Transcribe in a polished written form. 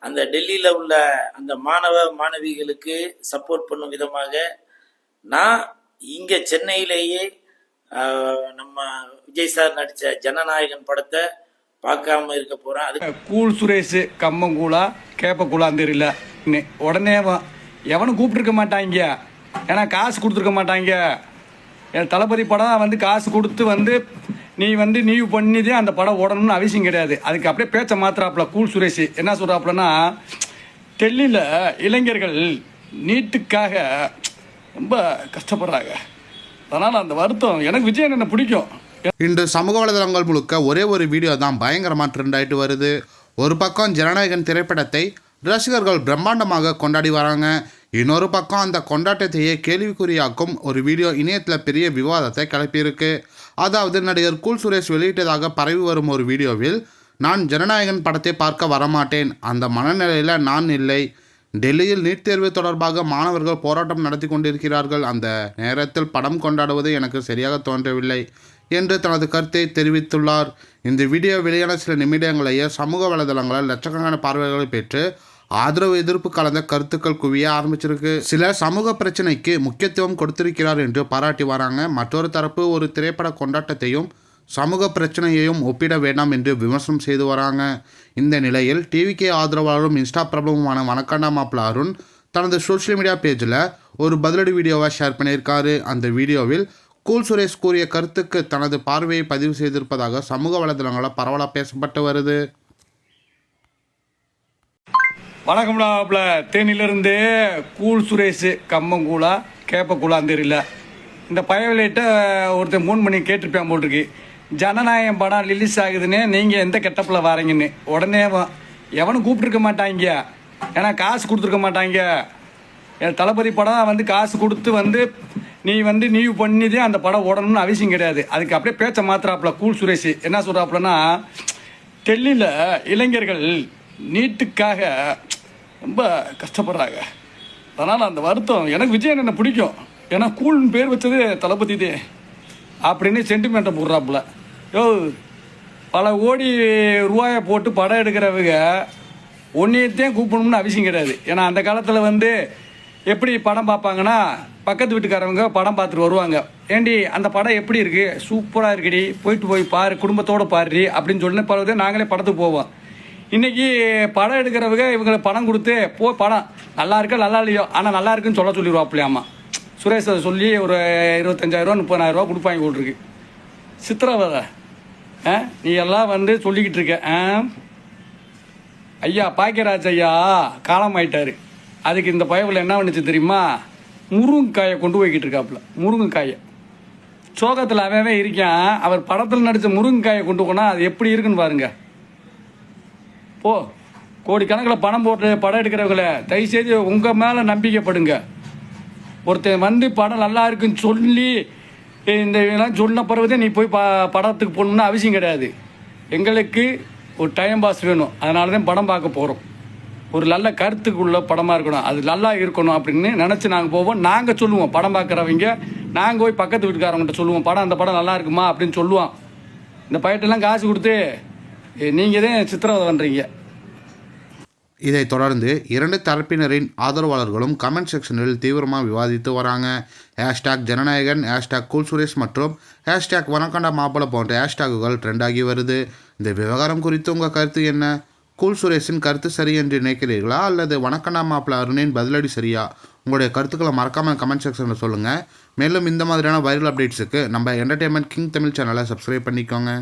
அந்த டெல்லியில் உள்ள அந்த மாணவ மாணவிகளுக்கு சப்போர்ட் பண்ணும் விதமாக நான் இங்கே சென்னையிலேயே நம்ம விஜய் சார் நடித்த ஜனநாயகன் படத்தை பார்க்காம இருக்க போகிறேன். அது கூல் சுரேஷ் கம்மங்கூலா கேப்பக்கூலான்னு தெரியல. உடனே எவனும் கூப்பிட்டுருக்க மாட்டாங்க, ஏன்னா காசு கொடுத்துருக்க மாட்டாங்க. என் தளபதி படம் வந்து காசு கொடுத்து நீ பண்ணிதே அந்த படம் ஓடணும்னு அவசியம் கிடையாது. அதுக்கு அப்படியே பேச்ச மாத்திராப்புல கூல் சுரேஷ் என்ன சொல்கிறாப்புலன்னா, டெல்லியில் இளைஞர்கள் நீட்டுக்காக ரொம்ப கஷ்டப்படுறாங்க, அதனால் அந்த வருத்தம் எனக்கு விஜய் என்ன பிடிக்கும். இன்று சமூக வலைதளங்கள் முழுக்க ஒரே ஒரு வீடியோ தான் பயங்கரமாக ட்ரெண்ட் ஆகிட்டு வருது. ஒரு பக்கம் ஜனநாயகன் திரைப்படத்தை ரசிகர்கள் பிரம்மாண்டமாக கொண்டாடி வராங்க, இன்னொரு பக்கம் அந்த கொண்டாட்டத்தையே கேள்விக்குறியாக்கும் ஒரு வீடியோ இணையத்தில் பெரிய விவாதத்தை கிளப்பியிருக்கு. அதாவது நடிகர் கூல் சுரேஷ் வெளியிட்டதாக பரவி வரும் ஒரு வீடியோவில், நான் ஜனநாயகன் படத்தை பார்க்க வரமாட்டேன், அந்த மனநிலையில் நான் இல்லை, டெல்லியில் நீட் தேர்வு தொடர்பாக மாணவர்கள் போராட்டம் நடத்தி கொண்டிருக்கிறார்கள், அந்த நேரத்தில் படம் கொண்டாடுவது எனக்கு சரியாக தோன்றவில்லை என்று தனது கருத்தை தெரிவித்துள்ளார். இந்த வீடியோ வெளியான சில நிமிடங்களையே சமூக வலைதளங்களில் லட்சக்கணக்கான பார்வைகளை பெற்று ஆதரவு எதிர்ப்பு கலந்த கருத்துக்கள் குவிய ஆரம்பிச்சிருக்கு. சிலர் சமூக பிரச்சனைக்கு முக்கியத்துவம் கொடுத்திருக்கிறார் என்று பாராட்டி வராங்க. மற்றொரு தரப்பு ஒரு திரைப்பட கொண்டாட்டத்தையும் சமூக பிரச்சனையையும் ஒப்பிட வேண்டாம் என்று விமர்சனம் செய்து வராங்க. இந்த நிலையில் டிவிகே ஆதரவாளரும் இன்ஸ்டா பிரபலமுமான வணக்கண்டா மாப்பிள்ள அருண் தனது சோஷியல் மீடியா பேஜில் ஒரு பதிலடி வீடியோவை ஷேர் பண்ணியிருக்காரு. அந்த வீடியோவில் கூல் சுரேஷ் கூறிய கருத்துக்கு தனது பார்வையை பதிவு செய்திருப்பதாக சமூக வலைதளங்களில் பரவலாக பேசப்பட்டு வருது. வணக்கம்டா மாப்பிள்ள, தேனியிலிருந்து கூல் சுரேஷ் கம்மங்கூலா கேப்பக்கூலான்னு தெரியல. இந்த பயவிலைட்ட ஒருத்தர் 3 மணி கேட்டிருப்பேன் போட்டிருக்கு, ஜனநாயகம் படம் ரிலீஸ் ஆகுதுன்னு நீங்கள் எந்த கெட்டப்பில் வரீங்கன்னு. உடனே எவனும் கூப்பிட்டுருக்க மாட்டாங்க, ஏன்னா காசு கொடுத்துருக்க மாட்டாங்க. என் தளபதி படம் வந்து காசு கொடுத்து நீ பண்ணிதே அந்த படம் ஓடணும்னு அவசியம் கிடையாது. அதுக்கு அப்படியே பேச்ச மாத்திராப்புல கூல் சுரேஷ் என்ன சொல்கிறாப்புலன்னா, டெல்லியில் இளைஞர்கள் நீட்டுக்காக ரொம்ப கஷ்டப்படுறாங்க, அதனால் அந்த வருத்தம் எனக்கு விஜய் என்ன பிடிக்கும், ஏன்னா கூல்னு பேர் வச்சது தளபதிதே அப்படின்னு சென்டிமெண்ட்டை போடுறாப்புல. பல கோடி ரூபாயை போட்டு படம் எடுக்கிறவங்க ஒன்றையத்தையும் கூப்பிடணும்னு அவசியம் கிடையாது. ஏன்னா அந்த காலத்தில் எப்படி படம் பார்ப்பாங்கன்னா, பக்கத்து வீட்டுக்காரவங்க படம் பார்த்துட்டு வருவாங்க, ஏண்டி அந்த படம் எப்படி இருக்குது, சூப்பராக இருக்குடி, போய் பாரு, குடும்பத்தோடு பாரு அப்படின்னு சொல்லி பல நாங்களே படத்துக்கு போவோம். இன்றைக்கி படம் எடுக்கிறவங்க இவங்களுக்கு பணம் கொடுத்து படம் நல்லா இருக்கா நல்லா இல்லையோ, ஆனால் நல்லா இருக்குன்னு சொல்லிடுவாப்பிலையாம்மா. சுரேஷ் அதை சொல்லி ஒரு 25,000 30,000 கொடுப்பாங்க போட்டிருக்கு. சித்திரவதை நீ எல்லாம் சொல்லிக்கிட்டு இருக்க. ஐயா பாக்கியராஜ் ஐயா காலமாயிட்டார். அதுக்கு இந்த பயவில் என்ன பண்ணுச்சு தெரியுமா, முருங்கைக்காயை கொண்டு போய்கிட்டு இருக்காப்புல. முருங்கைக்காயை சோகத்தில் அவன் இருக்கான், அவர் படத்தில் நடித்த முருங்கைக்காயை கொண்டு போனால் அது எப்படி இருக்குன்னு பாருங்க. கோடிக்கணக்கில் பணம் போட்டு படம் எடுக்கிறவங்கள தயவுசெய்து உங்கள் மேலே நம்பிக்கைப்படுங்க. ஒருத்தன் படம் நல்லா இருக்குன்னு சொல்லி இந்த இதெல்லாம் சொன்ன பிறகுதே நீ போய் படத்துக்கு போகணுன்னு அவசியம் கிடையாது. எங்களுக்கு ஒரு டைம் பாஸ் வேணும், அதனால தான் படம் பார்க்க போகிறோம். ஒரு நல்ல கருத்துக்குள்ள படமாக இருக்கணும், அது நல்லா இருக்கணும் அப்படின்னு நினச்சி நாங்கள் போவோம். நாங்கள் சொல்லுவோம், படம் பார்க்குறவங்க நாங்கள் போய் பக்கத்து வீட்டுக்காரவங்கள்ட்ட சொல்லுவோம், அந்த படம் நல்லா இருக்குமா அப்படின்னு சொல்லுவோம். இந்த பையட்டெல்லாம் காசு கொடுத்து நீங்கள் தான் சித்திரவதை பண்ணுறீங்க. இதைத் தொடர்ந்து 2 தரப்பினரின் ஆதரவாளர்களும் கமெண்ட் செக்ஷனில் தீவிரமாக விவாதித்து வராங்க. #ஜனநாயகன், #கூல் சுரேஷ் மற்றும் #வணக்கண்டா மாப்பிள்ள போன்ற ஹேஷ்டாகுகள் ட்ரெண்ட் ஆகி வருது. இந்த விவகாரம் குறித்து உங்கள் கருத்து என்ன? கூல் சுரேஷின் கருத்து சரி என்று நினைக்கிறீர்களா, அல்லது வணக்கண்டா மாப்பிள்ள அருணின் பதிலடி சரியா? உங்களுடைய கருத்துக்களை மறக்காமல் கமெண்ட் செக்ஷனில் சொல்லுங்கள். மேலும் இந்த மாதிரியான வைரல் அப்டேட்ஸுக்கு நம்ம என்டர்டெயின்மெண்ட் கிங் தமிழ் சேனலை சப்ஸ்கிரைப் பண்ணிக்கோங்க.